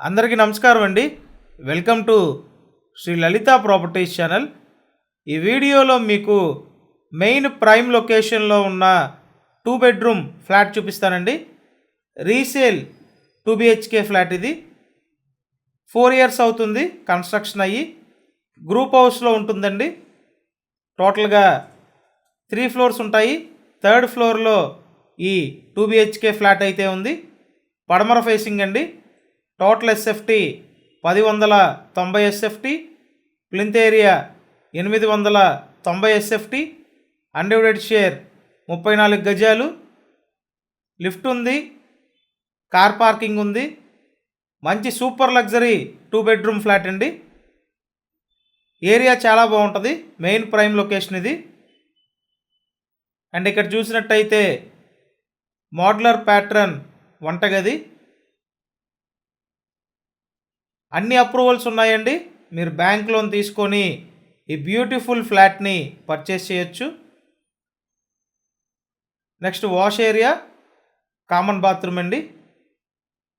అందరికీ నమస్కారం అండి. Welcome to Shri Lalitha properties channel. ఈ వీడియోలో మీకు మెయిన్ ప్రైమ్ లొకేషన్లో ఉన్న 2 బెడ్రూమ్ ఫ్లాట్ చూపిస్తానండి. రీసేల్ 2 BHK ఫ్లాట్ ఇది. 4 years అవుతుంది కన్స్ట్రక్షన్ అయ్యి. గ్రూప్ హౌస్లో ఉంటుందండి. టోటల్గా 3 floors ఉంటాయి. 3rd floorలో ఈ 2 BHK ఫ్లాట్ అయితే ఉంది. పడమర ఫేసింగ్ అండి. Total SFT 1090 SFT, plinth area 890 SFT, undivided share 34 గజాలు, లిఫ్ట్ ఉంది, కార్ పార్కింగ్ ఉంది. మంచి సూపర్ లగ్జరీ 2 bedroom ఫ్లాట్ అండి. ఏరియా చాలా బాగుంటుంది, మెయిన్ ప్రైమ్ లొకేషన్ ఇది. అండ్ ఇక్కడ చూసినట్టయితే మోడ్యులర్ ప్యాటర్న్ వంటగది, అన్ని అప్రూవల్స్ ఉన్నాయండి. మీరు బ్యాంక్ లోన్ తీసుకొని ఈ బ్యూటిఫుల్ ఫ్లాట్ని పర్చేస్ చేయొచ్చు. Next wash area, common bathroom అండి.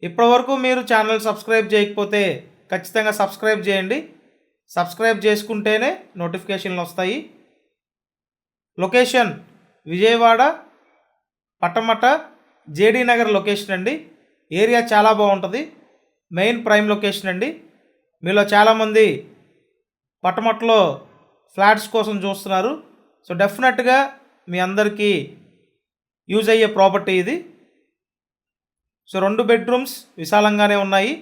ఇప్పటివరకు మీరు ఛానల్ సబ్స్క్రైబ్ చేయకపోతే ఖచ్చితంగా సబ్స్క్రైబ్ చేయండి. సబ్స్క్రైబ్ చేసుకుంటేనే నోటిఫికేషన్లు వస్తాయి. Location Vijayawada Patamata JD Nagar location అండి. ఏరియా చాలా బాగుంటుంది, మెయిన్ ప్రైమ్ లొకేషన్ అండి. మీలో చాలామంది పట్టమట్లో ఫ్లాట్స్ కోసం చూస్తున్నారు. సో డెఫినెట్గా మీ అందరికీ యూజ్ అయ్యే ప్రాపర్టీ ఇది. సో 2 bedrooms విశాలంగానే ఉన్నాయి.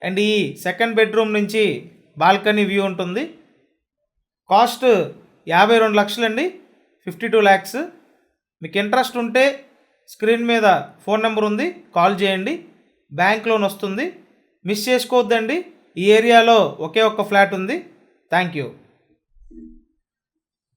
అండ్ ఈ 2nd bedroom నుంచి బాల్కనీ వ్యూ ఉంటుంది. Cost 52 లక్షలండి, 52 lakhs. మీకు ఇంట్రెస్ట్ ఉంటే స్క్రీన్ మీద ఫోన్ నెంబర్ ఉంది, కాల్ చేయండి. బ్యాంక్ లోన్ వస్తుంది. మిస్ చేసుకోవద్దండి. ఈ ఏరియాలో ఒకే ఒక్క ఫ్లాట్ ఉంది. Thank you.